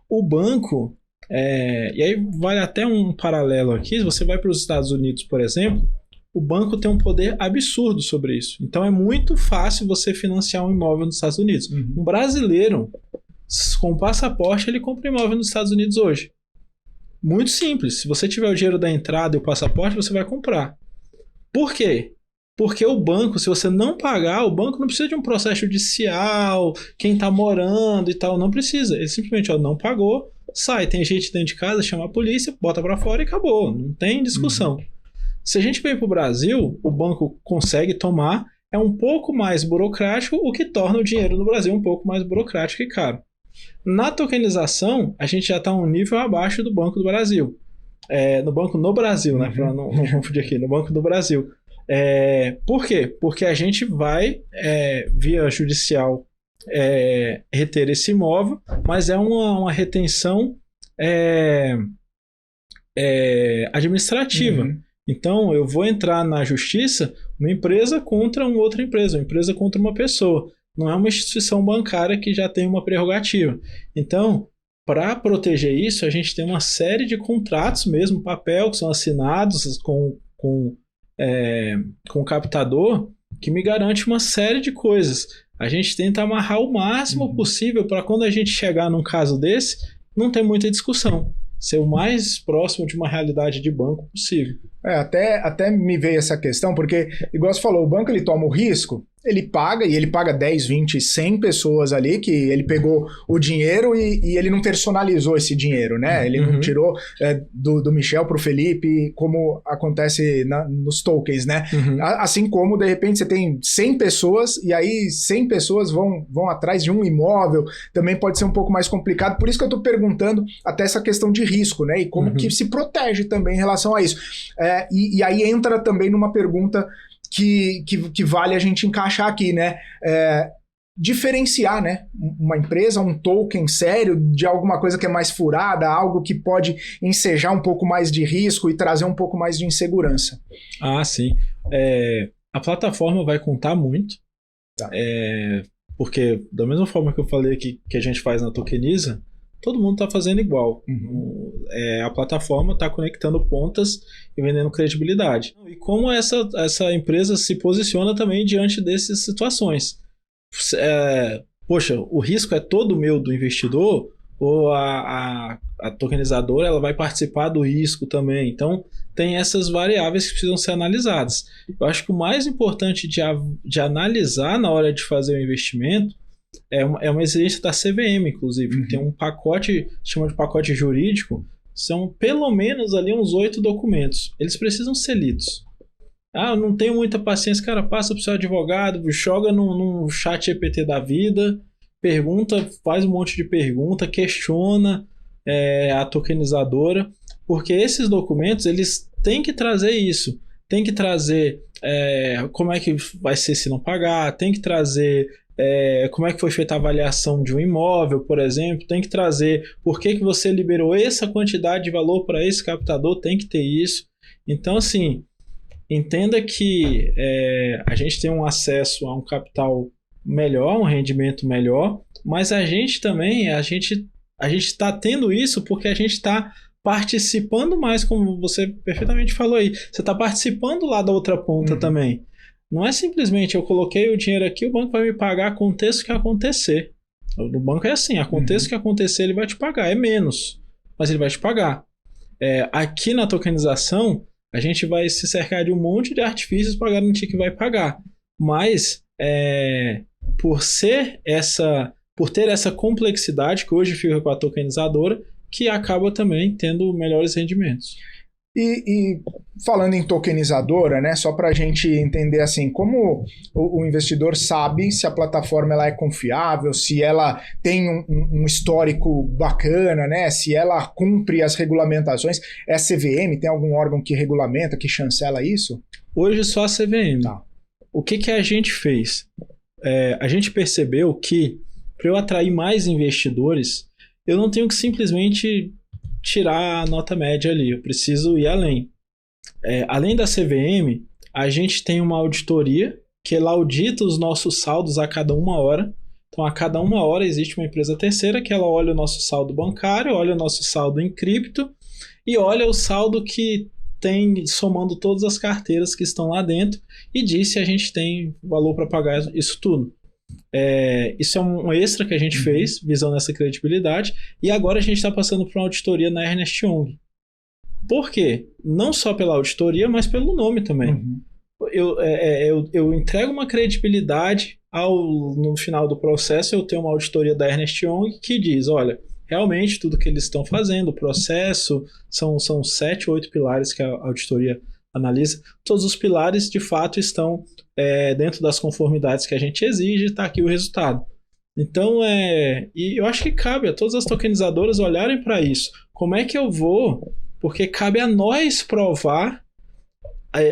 O banco, e aí vale até um paralelo aqui, se você vai para os Estados Unidos, por exemplo, o banco tem um poder absurdo sobre isso. Então é muito fácil você financiar um imóvel nos Estados Unidos. Um brasileiro, com passaporte, ele compra imóvel nos Estados Unidos hoje. Muito simples. Se você tiver o dinheiro da entrada e o passaporte, você vai comprar. Por quê? Porque o banco, se você não pagar, o banco não precisa de um processo judicial, quem está morando e tal, não precisa. Ele simplesmente não pagou, sai, tem gente dentro de casa, chama a polícia, bota para fora e acabou. Não tem discussão. Se a gente vem para o Brasil, o banco consegue tomar, é um pouco mais burocrático, o que torna o dinheiro no Brasil um pouco mais burocrático e caro. Na tokenização, a gente já está um nível abaixo do Banco do Brasil. No Banco no Brasil, né? Para não confundir aqui, no Banco do Brasil. Por quê? Porque a gente vai, via judicial, reter esse imóvel, mas é uma retenção administrativa. Uhum. Então, eu vou entrar na justiça, uma empresa contra uma outra empresa, uma empresa contra uma pessoa. Não é uma instituição bancária que já tem uma prerrogativa. Então, para proteger isso, a gente tem uma série de contratos mesmo, papel, que são assinados com o captador, que me garante uma série de coisas. A gente tenta amarrar o máximo possível para quando a gente chegar num caso desse, não ter muita discussão. Ser o mais próximo de uma realidade de banco possível. Até me veio essa questão, porque, igual você falou, o banco ele toma o risco, ele paga, e ele paga 10, 20, 100 pessoas ali, que ele pegou o dinheiro e ele não personalizou esse dinheiro, né? Ele não tirou do Michel pro Felipe, como acontece nos tokens, né? Assim como, de repente, você tem 100 pessoas, e aí 100 pessoas vão atrás de um imóvel, também pode ser um pouco mais complicado, por isso que eu tô perguntando até essa questão de risco, né? E como que se protege também em relação a isso. E aí entra também numa pergunta que vale a gente encaixar aqui, né? Diferenciar, né? Uma empresa, um token sério de alguma coisa que é mais furada, algo que pode ensejar um pouco mais de risco e trazer um pouco mais de insegurança. Ah, sim. A plataforma vai contar muito, Tá. Porque da mesma forma que eu falei aqui que a gente faz na Tokeniza, todo mundo está fazendo igual. A plataforma está conectando pontas e vendendo credibilidade. E como essa empresa se posiciona também diante dessas situações? Poxa, o risco é todo meu do investidor ou a tokenizadora ela vai participar do risco também? Então, tem essas variáveis que precisam ser analisadas. Eu acho que o mais importante de analisar na hora de fazer o investimento é uma exigência da CVM, inclusive. Tem um pacote, chama de pacote jurídico, são pelo menos ali uns 8 documentos. Eles precisam ser lidos. Eu não tenho muita paciência, cara, passa para o seu advogado, joga num chat GPT da vida, pergunta, faz um monte de pergunta, questiona a tokenizadora, porque esses documentos, eles têm que trazer isso. Tem que trazer como é que vai ser se não pagar, tem que trazer como é que foi feita a avaliação de um imóvel, por exemplo, tem que trazer por que você liberou essa quantidade de valor para esse captador, tem que ter isso. Então, assim, entenda que a gente tem um acesso a um capital melhor, um rendimento melhor, mas a gente também, a gente está tendo isso porque a gente está participando mais, como você perfeitamente falou aí, você está participando lá da outra ponta também. Não é simplesmente eu coloquei o dinheiro aqui, o banco vai me pagar, aconteça o que acontecer. No banco é assim, aconteça o que acontecer, ele vai te pagar. É menos, mas ele vai te pagar. Aqui na tokenização, a gente vai se cercar de um monte de artifícios para garantir que vai pagar. Mas, por ter essa complexidade que hoje fica com a tokenizadora, que acaba também tendo melhores rendimentos. E falando em tokenizadora, né, só para a gente entender assim, como o investidor sabe se a plataforma ela é confiável, se ela tem um histórico bacana, né, se ela cumpre as regulamentações. É a CVM? Tem algum órgão que regulamenta, que chancela isso? Hoje só a CVM. Tá. O que a gente fez? A gente percebeu que para eu atrair mais investidores, eu não tenho que simplesmente tirar a nota média ali, eu preciso ir além. Além da CVM, a gente tem uma auditoria que ela audita os nossos saldos a cada 1 hora. Então, a cada 1 hora existe uma empresa terceira que ela olha o nosso saldo bancário, olha o nosso saldo em cripto e olha o saldo que tem somando todas as carteiras que estão lá dentro e diz se a gente tem valor para pagar isso tudo. Isso é um extra que a gente fez, visando essa credibilidade, e agora a gente está passando por uma auditoria na Ernst Young. Por quê? Não só pela auditoria, mas pelo nome também. Eu entrego uma credibilidade no final do processo, eu tenho uma auditoria da Ernst Young que diz, olha, realmente tudo que eles estão fazendo, o processo, são 7 ou 8 pilares que a auditoria analisa, todos os pilares de fato estão dentro das conformidades que a gente exige, está aqui o resultado. Então, e eu acho que cabe a todas as tokenizadoras olharem para isso. Como é que eu vou? Porque cabe a nós provar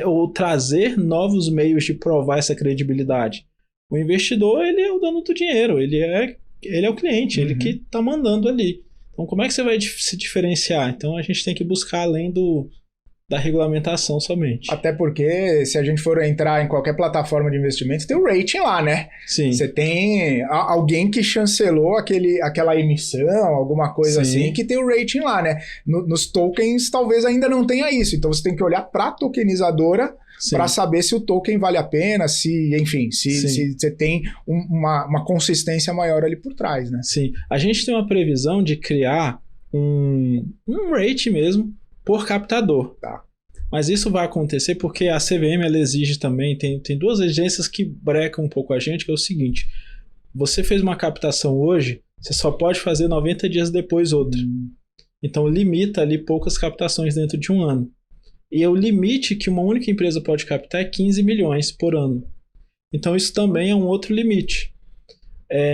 ou trazer novos meios de provar essa credibilidade. O investidor, ele é o dono do dinheiro, ele é o cliente, ele que está mandando ali. Então, como é que você vai se diferenciar? Então, a gente tem que buscar além da regulamentação somente. Até porque, se a gente for entrar em qualquer plataforma de investimento, tem o rating lá, né? Sim. Você tem alguém que chancelou aquela emissão, alguma coisa Sim. assim, que tem o rating lá, né? Nos tokens, talvez ainda não tenha isso. Então, você tem que olhar para a tokenizadora para saber se o token vale a pena, se você tem uma consistência maior ali por trás, né? Sim. A gente tem uma previsão de criar um rate mesmo por captador. Tá. Mas isso vai acontecer porque a CVM ela exige também, tem duas exigências que brecam um pouco a gente, que é o seguinte: você fez uma captação hoje, você só pode fazer 90 dias depois outra. Então limita ali poucas captações dentro de um ano. E o limite que uma única empresa pode captar é 15 milhões por ano. Então isso também é um outro limite.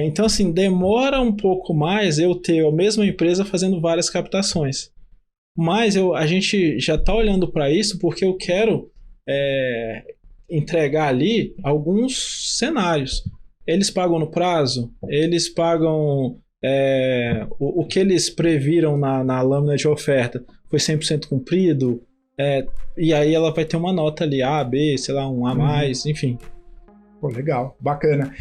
Então assim, demora um pouco mais eu ter a mesma empresa fazendo várias captações. Mas a gente já está olhando para isso porque eu quero entregar ali alguns cenários. Eles pagam no prazo, eles pagam o que eles previram na lâmina de oferta foi 100% cumprido, e aí ela vai ter uma nota ali, A, B, sei lá, um A mais, enfim. Pô, legal, bacana.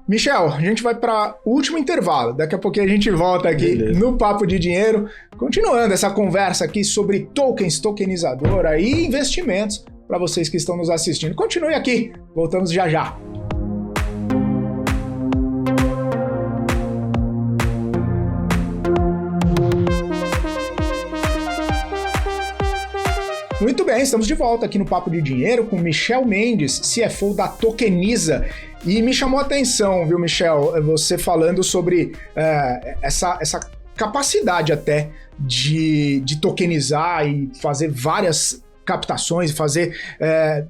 Michel, a gente vai para o último intervalo. Daqui a pouquinho a gente volta aqui no Papo de Dinheiro, continuando essa conversa aqui sobre tokens, tokenizadora e investimentos para vocês que estão nos assistindo. Continue aqui, voltamos já já. Muito bem, estamos de volta aqui no Papo de Dinheiro com Michel Mendes, CFO da Tokeniza. E me chamou a atenção, viu, Michel, você falando sobre essa capacidade até de tokenizar e fazer várias captações, fazer,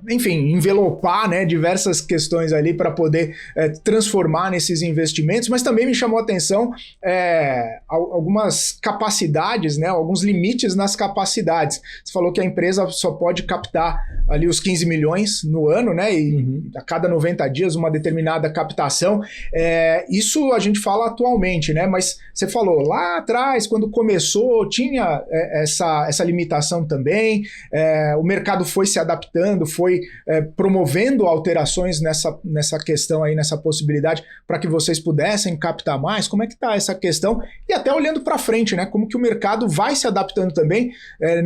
enfim, envelopar, né, diversas questões ali para poder transformar nesses investimentos, mas também me chamou a atenção algumas capacidades, né, alguns limites nas capacidades. Você falou que a empresa só pode captar ali os 15 milhões no ano, né, e a cada 90 dias uma determinada captação. Isso a gente fala atualmente, né, mas você falou lá atrás, quando começou, tinha essa limitação também. O mercado foi se adaptando, foi promovendo alterações nessa questão aí, nessa possibilidade, para que vocês pudessem captar mais. Como é que está essa questão? E até olhando para frente, né? Como que o mercado vai se adaptando também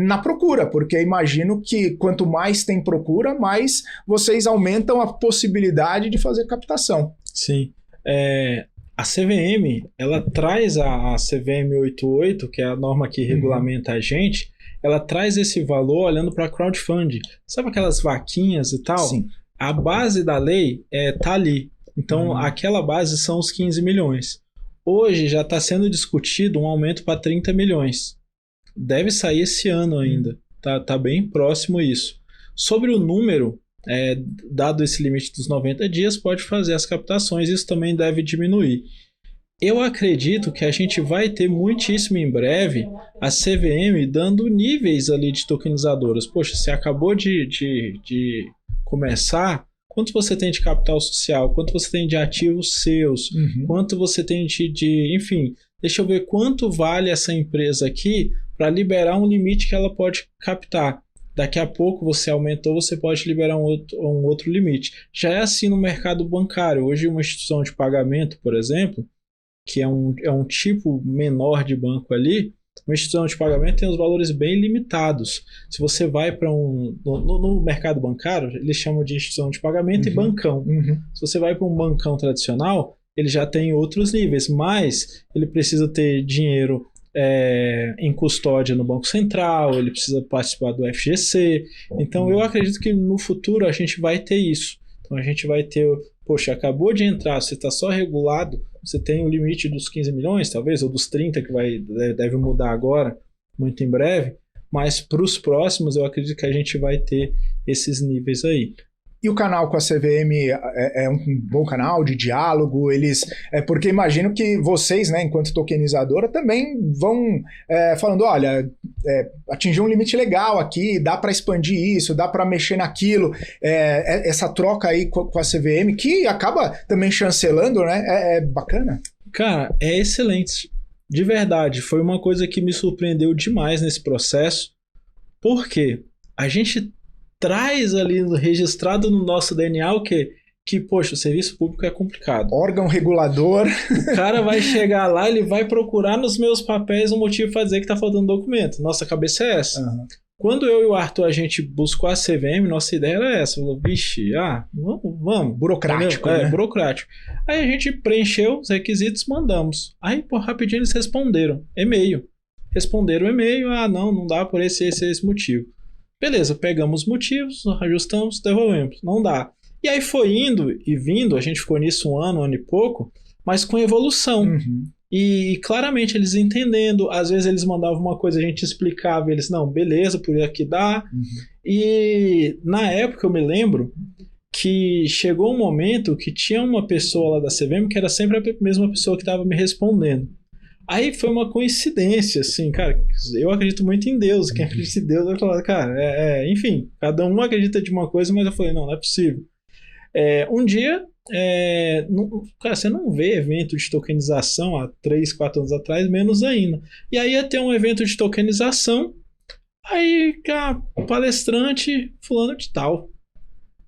na procura, porque imagino que quanto mais tem procura, mais vocês aumentam a possibilidade de fazer captação. Sim. A CVM, ela traz a CVM 88, que é a norma que regulamenta a gente, ela traz esse valor olhando para crowdfunding. Sabe aquelas vaquinhas e tal? Sim. A base da lei tá ali. Então, aquela base são os 15 milhões. Hoje já está sendo discutido um aumento para 30 milhões. Deve sair esse ano ainda. Tá bem próximo isso. Sobre o número, dado esse limite dos 90 dias, pode fazer as captações. Isso também deve diminuir. Eu acredito que a gente vai ter muitíssimo em breve a CVM dando níveis ali de tokenizadoras. Poxa, você acabou de começar, quanto você tem de capital social, quanto você tem de ativos seus, quanto você tem enfim, deixa eu ver quanto vale essa empresa aqui para liberar um limite que ela pode captar. Daqui a pouco você aumentou, você pode liberar um outro limite. Já é assim no mercado bancário. Hoje uma instituição de pagamento, por exemplo, que é um tipo menor de banco ali, uma instituição de pagamento tem os valores bem limitados. Se você vai para no mercado bancário, eles chamam de instituição de pagamento e bancão. Se você vai para um bancão tradicional, ele já tem outros níveis, mas ele precisa ter dinheiro em custódia no Banco Central, ele precisa participar do FGC. Então eu acredito que no futuro a gente vai ter isso. Então a gente vai ter, poxa, acabou de entrar, você está só regulado, você tem o limite dos 15 milhões, talvez, ou dos 30, que deve mudar agora, muito em breve, mas para os próximos eu acredito que a gente vai ter esses níveis aí. E o canal com a CVM é um bom canal de diálogo? Porque imagino que vocês, né, enquanto tokenizadora, também vão falando, olha, atingiu um limite legal aqui, dá para expandir isso, dá para mexer naquilo. Essa troca aí com a CVM, que acaba também chancelando, né? É bacana? Cara, é excelente. De verdade, foi uma coisa que me surpreendeu demais nesse processo. Por quê? A gente traz ali registrado no nosso DNA o quê? Que, poxa, o serviço público é complicado. Órgão regulador. O cara vai chegar lá, ele vai procurar nos meus papéis um motivo para dizer que tá faltando documento. Nossa cabeça é essa. Uhum. Quando eu e o Arthur, a gente buscou a CVM, nossa ideia era essa. Falou, vixe, vamos. Burocrático, né? Burocrático. Aí a gente preencheu os requisitos, mandamos. Aí, rapidinho eles responderam. E-mail. Responderam o e-mail, não dá por esse motivo. Beleza, pegamos os motivos, ajustamos, devolvemos. Não dá. E aí foi indo e vindo, a gente ficou nisso um ano e pouco, mas com evolução. Uhum. E claramente eles entendendo, às vezes eles mandavam uma coisa, a gente explicava, eles, não, beleza, por aqui dá. Uhum. E na época eu me lembro que chegou um momento que tinha uma pessoa lá da CVM que era sempre a mesma pessoa que estava me respondendo. Aí foi uma coincidência, assim, cara, eu acredito muito em Deus, quem acredita em Deus vai falar, cara, enfim, cada um acredita de uma coisa, mas eu falei, não é possível. Um dia, cara, você não vê evento de tokenização há 3, 4 anos atrás, menos ainda. E aí ia ter um evento de tokenização, aí, cara, palestrante fulano de tal.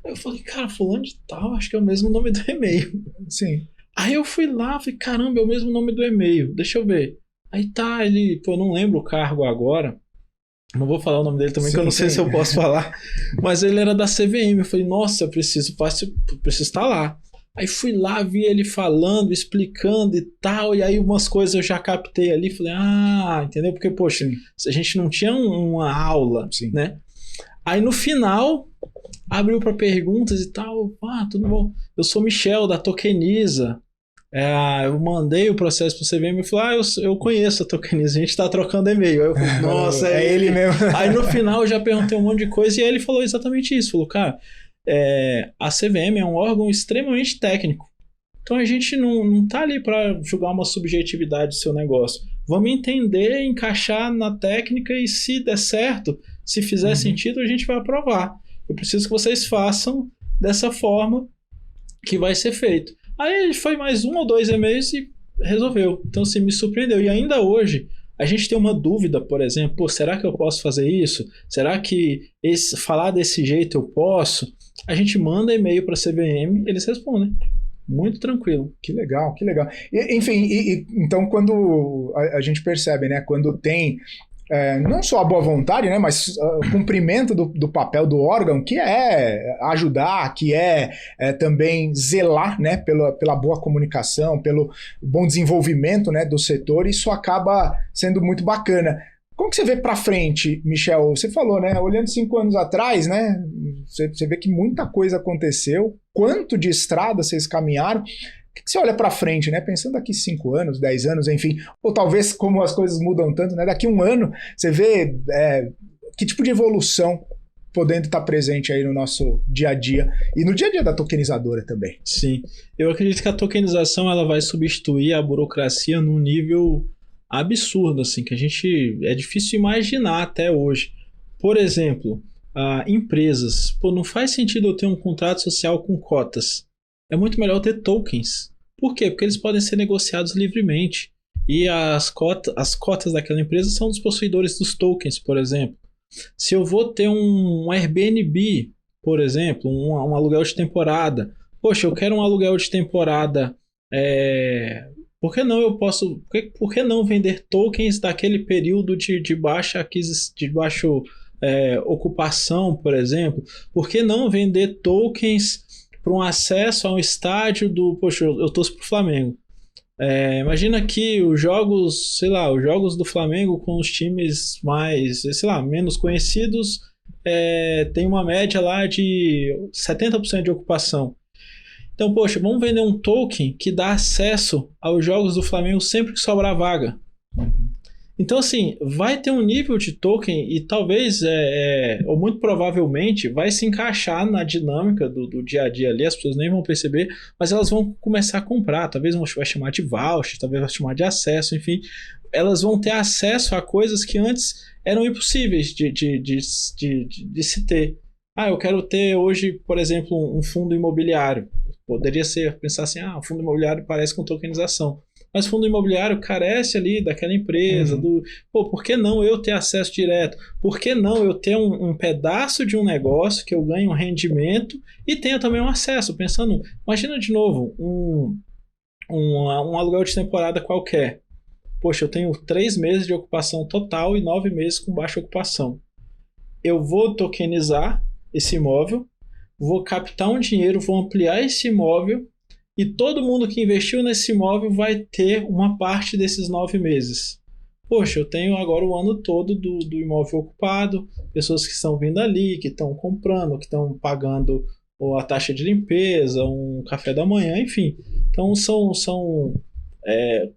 Eu falei, cara, fulano de tal, acho que é o mesmo nome do e-mail. Sim. Aí eu fui lá, falei, caramba, é o mesmo nome do e-mail, deixa eu ver. Aí tá, ele, não lembro o cargo agora, não vou falar o nome dele também, que eu não sei se eu posso falar, mas ele era da CVM, eu falei, nossa, eu preciso estar lá. Aí fui lá, vi ele falando, explicando e tal, e aí umas coisas eu já captei ali, falei, entendeu? Porque, poxa, a gente não tinha uma aula, né? Aí no final, abriu para perguntas e tal, tudo bom. Eu sou Michel, da Tokeniza. Eu mandei o processo pro CVM e falei, eu conheço a Tokeniza, a gente tá trocando e-mail. Aí eu falei, nossa, é ele mesmo. Aí no final eu já perguntei um monte de coisa e aí ele falou exatamente isso. Falou, cara, a CVM é um órgão extremamente técnico. Então a gente não tá ali para julgar uma subjetividade do seu negócio. Vamos entender, encaixar na técnica e se der certo, se fizer sentido, a gente vai aprovar. Eu preciso que vocês façam dessa forma que vai ser feito. Aí foi mais 1 ou 2 e-mails e resolveu. Então, assim, me surpreendeu. E ainda hoje, a gente tem uma dúvida, por exemplo, será que eu posso fazer isso? Será que falar desse jeito eu posso? A gente manda e-mail para a CVM, eles respondem. Muito tranquilo. Que legal, que legal. Enfim, então quando a gente percebe, né, quando tem não só a boa vontade, né, mas o cumprimento do papel do órgão, que é ajudar, que é também zelar, né, pela boa comunicação, pelo bom desenvolvimento, né, do setor, isso acaba sendo muito bacana. Como que você vê para frente, Michel? Você falou, né, olhando 5 anos atrás, né, você vê que muita coisa aconteceu, quanto de estrada vocês caminharam. O que você olha para frente, né? Pensando daqui 5 anos, 10 anos, enfim, ou talvez como as coisas mudam tanto, né? Daqui 1 ano, você vê que tipo de evolução podendo estar presente aí no nosso dia a dia e no dia a dia da tokenizadora também. Sim, eu acredito que a tokenização ela vai substituir a burocracia num nível absurdo, assim, que é difícil imaginar até hoje. Por exemplo, empresas, não faz sentido eu ter um contrato social com cotas. É muito melhor ter tokens. Por quê? Porque eles podem ser negociados livremente. E as cotas daquela empresa são dos possuidores dos tokens, por exemplo. Se eu vou ter um Airbnb, por exemplo, um aluguel de temporada. Poxa, eu quero um aluguel de temporada. Por que não por que não vender tokens daquele período de baixa ocupação, por exemplo? Por que não vender tokens para um acesso a um estádio poxa, eu torço pro Flamengo. Imagina que os jogos do Flamengo com os times mais, menos conhecidos, tem uma média lá de 70% de ocupação. Então, poxa, vamos vender um token que dá acesso aos jogos do Flamengo sempre que sobrar vaga. Então, assim, vai ter um nível de token e talvez, ou muito provavelmente, vai se encaixar na dinâmica do dia a dia ali, as pessoas nem vão perceber, mas elas vão começar a comprar, talvez vai chamar de voucher, talvez vai chamar de acesso, enfim, elas vão ter acesso a coisas que antes eram impossíveis de se ter. Eu quero ter hoje, por exemplo, um fundo imobiliário. Poderia ser, pensar assim, o fundo imobiliário parece com tokenização. Mas o fundo imobiliário carece ali daquela empresa, por que não eu ter acesso direto? Por que não eu ter um pedaço de um negócio que eu ganhe um rendimento e tenha também um acesso? Pensando, imagina de novo, um aluguel de temporada qualquer. Poxa, eu tenho 3 meses de ocupação total e 9 meses com baixa ocupação. Eu vou tokenizar esse imóvel, vou captar um dinheiro, vou ampliar esse imóvel e todo mundo que investiu nesse imóvel vai ter uma parte desses 9 meses. Poxa, eu tenho agora o ano todo do imóvel ocupado, pessoas que estão vindo ali, que estão comprando, que estão pagando a taxa de limpeza, um café da manhã, enfim. Então são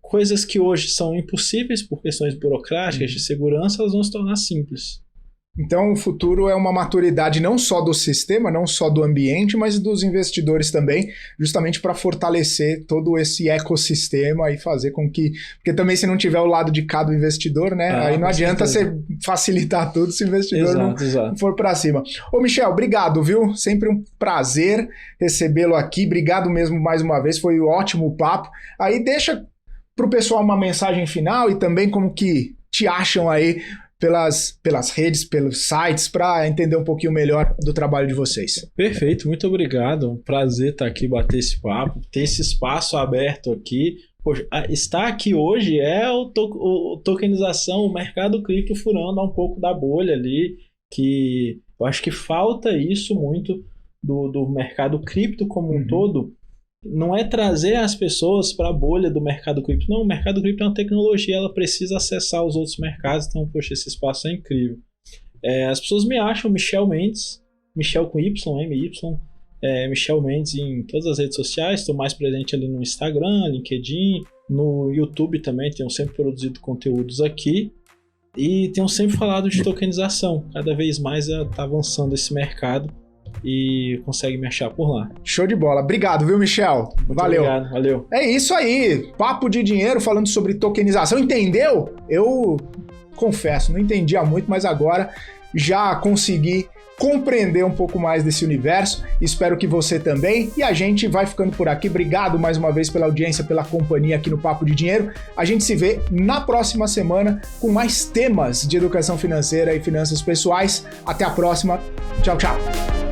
coisas que hoje são impossíveis por questões burocráticas, de segurança, elas vão se tornar simples. Então, o futuro é uma maturidade não só do sistema, não só do ambiente, mas dos investidores também, justamente para fortalecer todo esse ecossistema e fazer com que... Porque também se não tiver o lado de cá do investidor, né? Aí não adianta você facilitar tudo se o investidor não for para cima. Ô, Michel, obrigado, viu? Sempre um prazer recebê-lo aqui. Obrigado mesmo mais uma vez, foi um ótimo papo. Aí deixa para o pessoal uma mensagem final e também como que te acham aí pelas redes, pelos sites, para entender um pouquinho melhor do trabalho de vocês. Perfeito, muito obrigado. Um prazer estar aqui, bater esse papo, ter esse espaço aberto aqui. Poxa, estar aqui hoje é o tokenização, o mercado cripto furando um pouco da bolha ali, que eu acho que falta isso muito do mercado cripto como um todo. Não é trazer as pessoas para a bolha do mercado cripto. Não, o mercado cripto é uma tecnologia, ela precisa acessar os outros mercados, então, poxa, esse espaço é incrível. As pessoas me acham Michel Mendes, Michel com Y, M-Y, Michel Mendes em todas as redes sociais, estou mais presente ali no Instagram, LinkedIn, no YouTube também, tenho sempre produzido conteúdos aqui e tenho sempre falado de tokenização, cada vez mais está avançando esse mercado e consegue me achar por lá. Show de bola. Obrigado, viu, Michel? Valeu. Obrigado, valeu. É isso aí. Papo de dinheiro falando sobre tokenização. Entendeu? Eu confesso, não entendia muito, mas agora já consegui compreender um pouco mais desse universo. Espero que você também. E a gente vai ficando por aqui. Obrigado mais uma vez pela audiência, pela companhia aqui no Papo de Dinheiro. A gente se vê na próxima semana com mais temas de educação financeira e finanças pessoais. Até a próxima. Tchau, tchau.